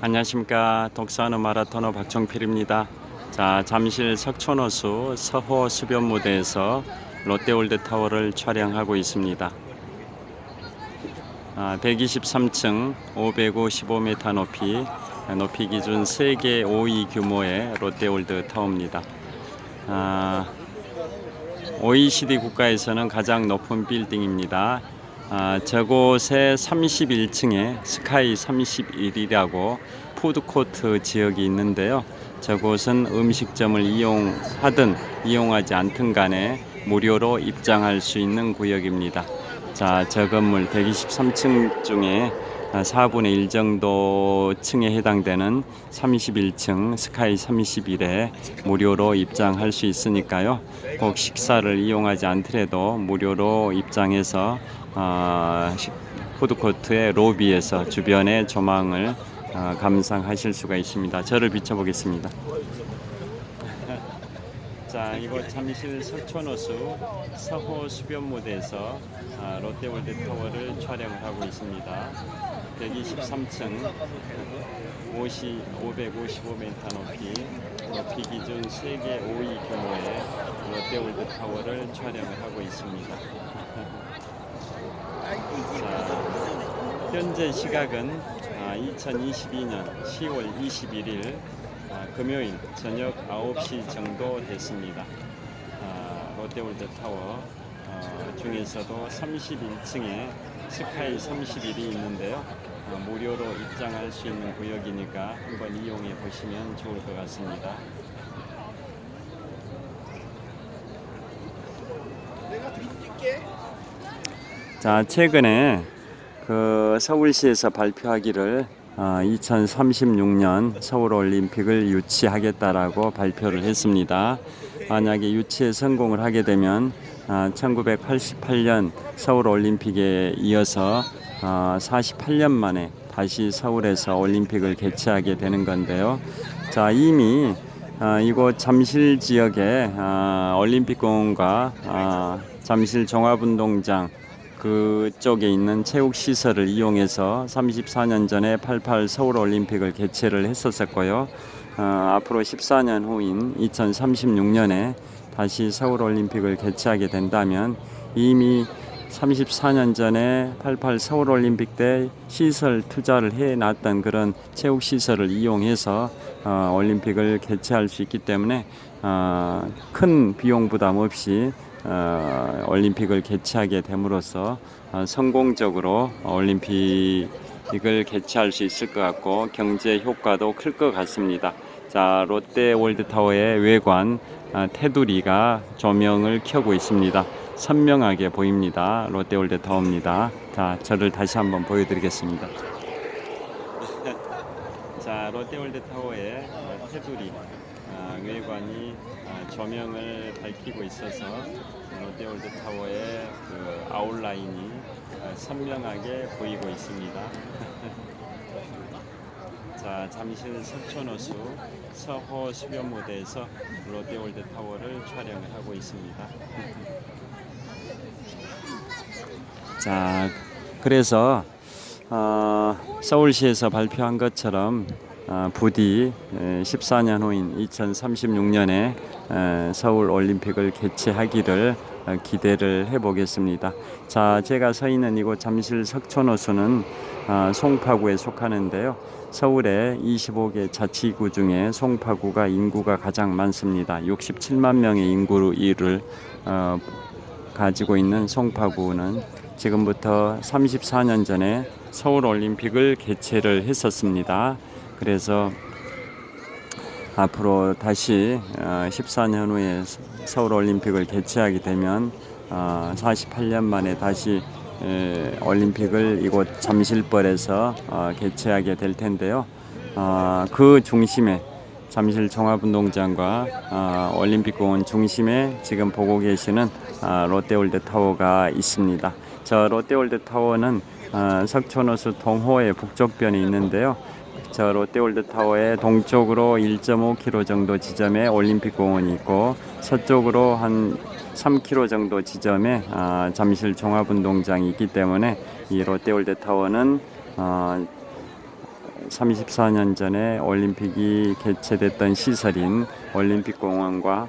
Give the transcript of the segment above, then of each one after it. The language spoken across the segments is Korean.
안녕하십니까. 독서하는 마라토너 박정필입니다. 자, 잠실 석촌호수 서호 수변무대에서 롯데월드타워를 촬영하고 있습니다. 123층 555m 높이 기준 세계 5위 규모의 롯데월드타워입니다. OECD 국가에서는 가장 높은 빌딩입니다. 저곳에 31층에 스카이 31이라고 푸드코트 지역이 있는데요. 저곳은 음식점을 이용하든 이용하지 않든 간에 무료로 입장할 수 있는 구역입니다. 자, 저 건물 123층 중에 4분의 1 정도 층에 해당되는 31층 스카이 31에 무료로 입장할 수 있으니까요. 꼭 식사를 이용하지 않더라도 무료로 입장해서 푸드코트의 로비에서 주변의 조망을 감상하실 수가 있습니다. 저를 비춰보겠습니다. 자, 이곳 잠실 석촌호수 서호 수변무대에서 롯데월드타워를 촬영을 하고 있습니다. 123층 555m 높이 기준 세계 5위 규모의 롯데월드타워를 촬영을 하고 있습니다. 자, 현재 시각은 2022년 10월 21일 금요일 저녁 9시 정도 됐습니다. 롯데월드타워 중에서도 31층에 스카이 31이 있는데요. 무료로 입장할 수 있는 구역이니까 한번 이용해 보시면 좋을 것 같습니다. 자, 최근에 서울시에서 발표하기를 2036년 서울올림픽을 유치하겠다라고 발표를 했습니다. 만약에 유치에 성공을 하게 되면 1988년 서울올림픽에 이어서 48년 만에 다시 서울에서 올림픽을 개최하게 되는 건데요. 자, 이미 이곳 잠실 지역에 올림픽공원과 잠실 종합운동장 그쪽에 있는 체육시설을 이용해서 34년 전에 88 서울올림픽을 개최를 했었고요. 앞으로 14년 후인 2036년에 다시 서울올림픽을 개최하게 된다면 이미 34년 전에 88 서울올림픽 때 시설 투자를 해놨던 그런 체육시설을 이용해서 올림픽을 개최할 수 있기 때문에 큰 비용 부담 없이 올림픽을 개최하게 됨으로써 성공적으로 올림픽을 개최할 수 있을 것 같고 경제 효과도 클 것 같습니다. 자, 롯데월드타워의 외관 테두리가 조명을 켜고 있습니다. 선명하게 보입니다. 롯데월드타워입니다. 자, 저를 다시 한번 보여드리겠습니다. 자, 롯데월드타워의 테두리 외관이 조명을 밝히고 있어서 롯데월드타워의 그 아웃라인이 선명하게 보이고 있습니다. 자, 잠실 석촌호수 서호 수변무대에서 롯데월드타워를 촬영을 하고 있습니다. 자, 그래서 서울시에서 발표한 것처럼 부디 14년 후인 2036년에 서울 올림픽을 개최하기를 기대를 해보겠습니다. 자, 제가 서 있는 이곳 잠실 석촌호수는 송파구에 속하는데요. 서울의 25개 자치구 중에 송파구가 인구가 가장 많습니다. 67만 명의 인구를 가지고 있는 송파구는 지금부터 34년 전에 서울 올림픽을 개최를 했었습니다. 그래서 앞으로 다시 14년 후에 서울 올림픽을 개최하게 되면 48년 만에 다시 올림픽을 이곳 잠실벌에서 개최하게 될 텐데요. 그 중심에 잠실 종합운동장과 올림픽공원 중심에 지금 보고 계시는 롯데월드타워가 있습니다. 저 롯데월드타워는 석촌호수 동호회 북쪽변에 있는데요. 저 롯데월드타워의 동쪽으로 1.5km 정도 지점에 올림픽공원이 있고 서쪽으로 한 3km 정도 지점에 잠실 종합운동장이 있기 때문에 이 롯데월드타워는 34년 전에 올림픽이 개최됐던 시설인 올림픽공원과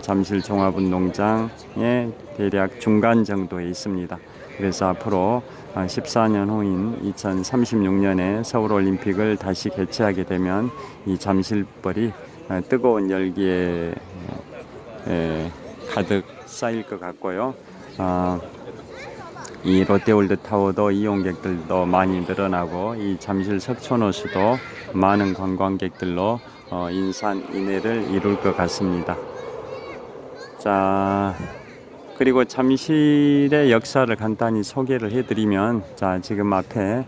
잠실 종합운동장의 대략 중간 정도에 있습니다. 그래서 앞으로 14년 후인 2036년에 서울올림픽을 다시 개최하게 되면 이 잠실벌이 뜨거운 열기에 가득 쌓일 것 같고요. 이 롯데월드타워도 이용객들도 많이 늘어나고 이 잠실 석촌호수도 많은 관광객들로 인산인해를 이룰 것 같습니다. 자, 그리고 잠실의 역사를 간단히 소개를 해드리면, 자, 지금 앞에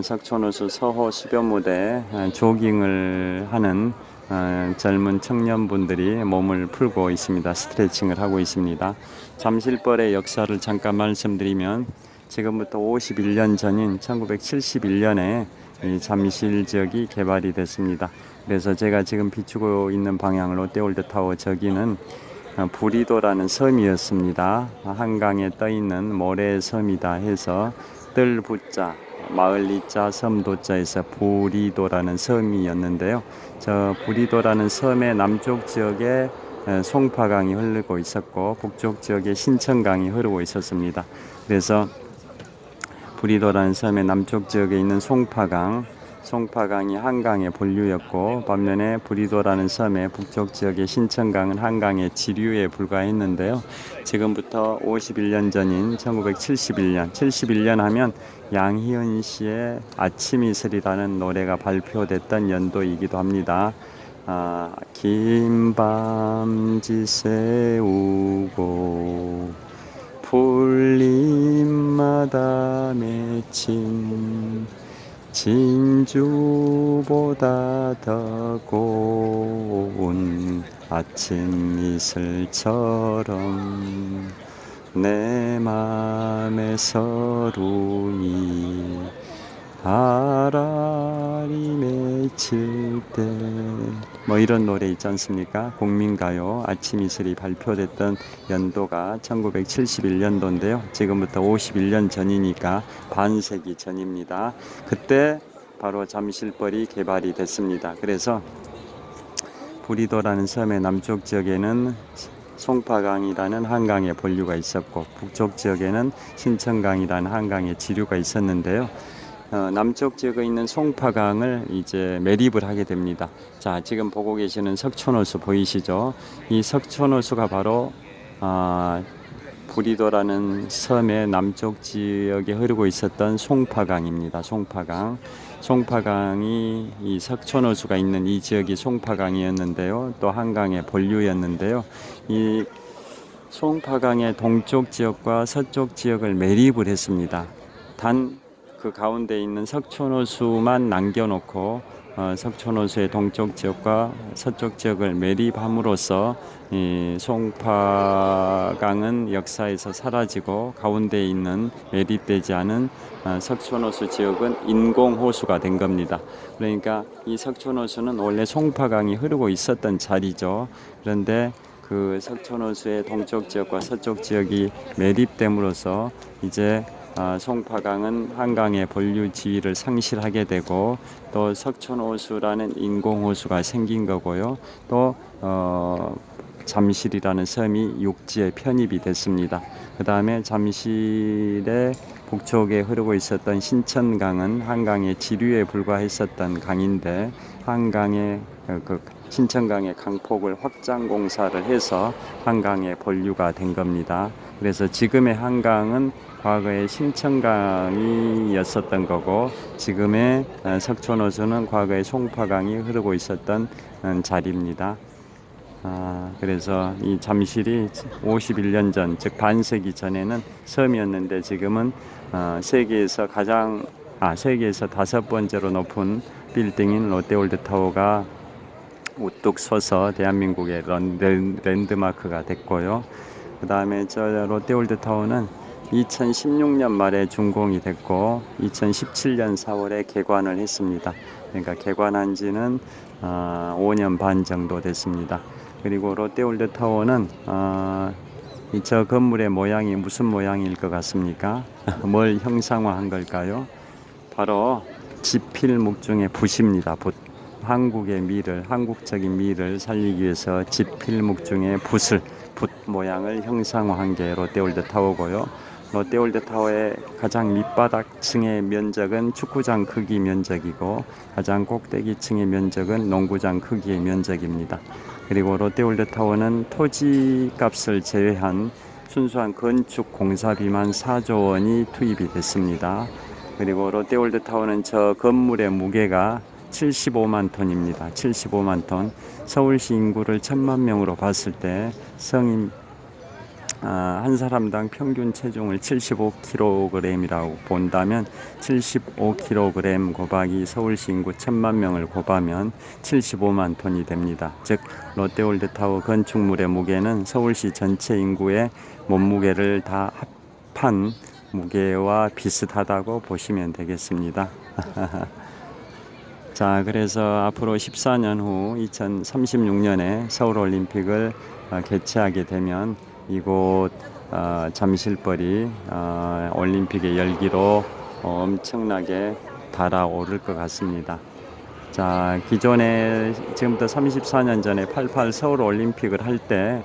석촌호수 서호 수변무대에 조깅을 하는 젊은 청년분들이 몸을 풀고 있습니다. 스트레칭을 하고 있습니다. 잠실벌의 역사를 잠깐 말씀드리면, 지금부터 51년 전인 1971년에 이 잠실 지역이 개발이 됐습니다. 그래서 제가 지금 비추고 있는 방향 롯데월드타워 저기는 부리도라는 섬이었습니다. 한강에 떠있는 모래섬이다 해서 뜰부자 마을리자 섬도자에서 부리도라는 섬이었는데요. 저 부리도라는 섬의 남쪽 지역에 송파강이 흐르고 있었고 북쪽 지역에 신천강이 흐르고 있었습니다. 그래서 부리도라는 섬의 남쪽 지역에 있는 송파강이 한강의 본류였고, 반면에 부리도라는 섬의 북쪽 지역의 신천강은 한강의 지류에 불과했는데요. 지금부터 51년 전인 1971년, 71년 하면 양희은 씨의 아침 이슬이라는 노래가 발표됐던 연도이기도 합니다. 긴 밤지 새우고 풀잎마다 맺힌 진주보다 더 고운 아침 이슬처럼 내 맘에 서름이 아라리 맺힐 때, 뭐 이런 노래 있지 않습니까? 국민가요 아침 이슬이 발표됐던 연도가 1971년도인데요. 지금부터 51년 전이니까 반세기 전입니다. 그때 바로 잠실벌이 개발이 됐습니다. 그래서 부리도라는 섬의 남쪽 지역에는 송파강이라는 한강의 본류가 있었고, 북쪽 지역에는 신천강이라는 한강의 지류가 있었는데요. 남쪽 지역에 있는 송파강을 이제 매립을 하게 됩니다. 자, 지금 보고 계시는 석촌호수 보이시죠? 이 석촌호수가 바로 부리도라는 섬의 남쪽 지역에 흐르고 있었던 송파강입니다. 송파강이 이 석촌호수가 있는 이 지역이 송파강이었는데요. 또 한강의 본류였는데요. 이 송파강의 동쪽 지역과 서쪽 지역을 매립을 했습니다. 단 그 가운데 있는 석촌호수만 남겨놓고 석촌호수의 동쪽 지역과 서쪽 지역을 매립함으로써 이 송파강은 역사에서 사라지고 가운데 있는 매립되지 않은 석촌호수 지역은 인공호수가 된 겁니다. 그러니까 이 석촌호수는 원래 송파강이 흐르고 있었던 자리죠. 그런데 그 석촌호수의 동쪽 지역과 서쪽 지역이 매립됨으로써 이제 송파강은 한강의 본류 지위를 상실하게 되고, 또 석촌호수라는 인공호수가 생긴 거고요. 또 잠실이라는 섬이 육지에 편입이 됐습니다. 그 다음에 잠실의 북쪽에 흐르고 있었던 신천강은 한강의 지류에 불과했었던 강인데, 한강의 신천강의 강폭을 확장 공사를 해서 한강의 본류가 된 겁니다. 그래서 지금의 한강은 과거에 신천강이었었던 거고, 지금의 석촌호수는 과거에 송파강이 흐르고 있었던 자리입니다. 그래서 이 잠실이 51년 전, 즉 반세기 전에는 섬이었는데, 지금은 세계에서 다섯 번째로 높은 빌딩인 롯데월드타워가 우뚝 서서 대한민국의 랜드마크가 됐고요. 그 다음에 저 롯데월드타워는 2016년 말에 준공이 됐고 2017년 4월에 개관을 했습니다. 그러니까 개관한 지는 5년 반 정도 됐습니다. 그리고 롯데월드타워는 저 건물의 모양이 무슨 모양일 것 같습니까? 뭘 형상화한 걸까요? 바로 지필묵중의 붓입니다. 붓. 한국의 미를, 한국적인 미를 살리기 위해서 지필묵중의 붓 모양을 형상화한 게 롯데월드타워고요. 롯데월드타워의 가장 밑바닥층의 면적은 축구장 크기 면적이고 가장 꼭대기층의 면적은 농구장 크기의 면적입니다. 그리고 롯데월드타워는 토지값을 제외한 순수한 건축 공사비만 4조 원이 투입이 됐습니다. 그리고 롯데월드타워는 저 건물의 무게가 75만 톤입니다. 75만 톤. 서울시 인구를 1000만 명으로 봤을 때 성인 한 사람당 평균 체중을 75kg이라고 본다면 75kg 곱하기 서울시 인구 1000만 명을 곱하면 75만 톤이 됩니다. 즉 롯데월드타워 건축물의 무게는 서울시 전체 인구의 몸무게를 다 합한 무게와 비슷하다고 보시면 되겠습니다. 자, 그래서 앞으로 14년 후 2036년에 서울올림픽을 개최하게 되면 이곳 잠실벌이 올림픽의 열기로 엄청나게 달아오를 것 같습니다. 자, 기존에 지금부터 34년 전에 88 서울올림픽을 할 때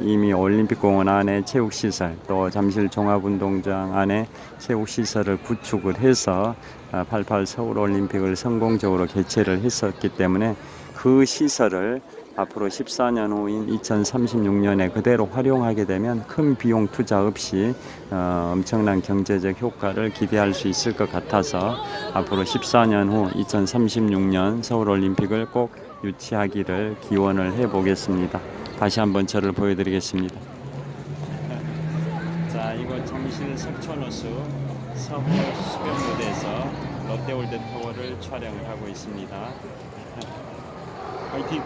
이미 올림픽공원 안에 체육시설 또 잠실 종합운동장 안에 체육시설을 구축을 해서 88 서울올림픽을 성공적으로 개최를 했었기 때문에 그 시설을 앞으로 14년 후인 2036년에 그대로 활용하게 되면 큰 비용 투자 없이 엄청난 경제적 효과를 기대할 수 있을 것 같아서 앞으로 14년 후 2036년 서울올림픽을 꼭 유치하기를 기원을 해보겠습니다. 다시 한번 저를 보여드리겠습니다. 자, 이곳 잠실 석촌호수 서호 수변무대에서 롯데월드타워를 촬영을 하고 있습니다. 화이팅!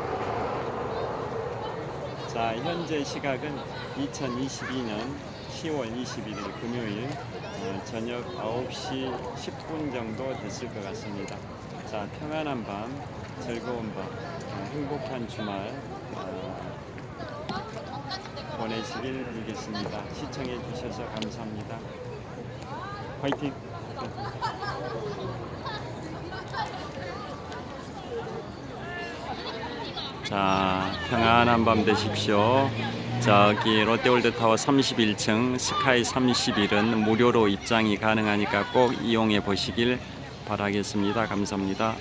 자, 현재 시각은 2022년 10월 21일 금요일 저녁 9시 10분 정도 됐을 것 같습니다. 자, 평안한 밤, 즐거운 밤, 행복한 주말 보내시길 빌겠습니다. 시청해 주셔서 감사합니다. 화이팅! 자, 평안한 밤 되십시오. 저기 롯데월드타워 31층 스카이 31은 무료로 입장이 가능하니까 꼭 이용해 보시길 바라겠습니다. 감사합니다.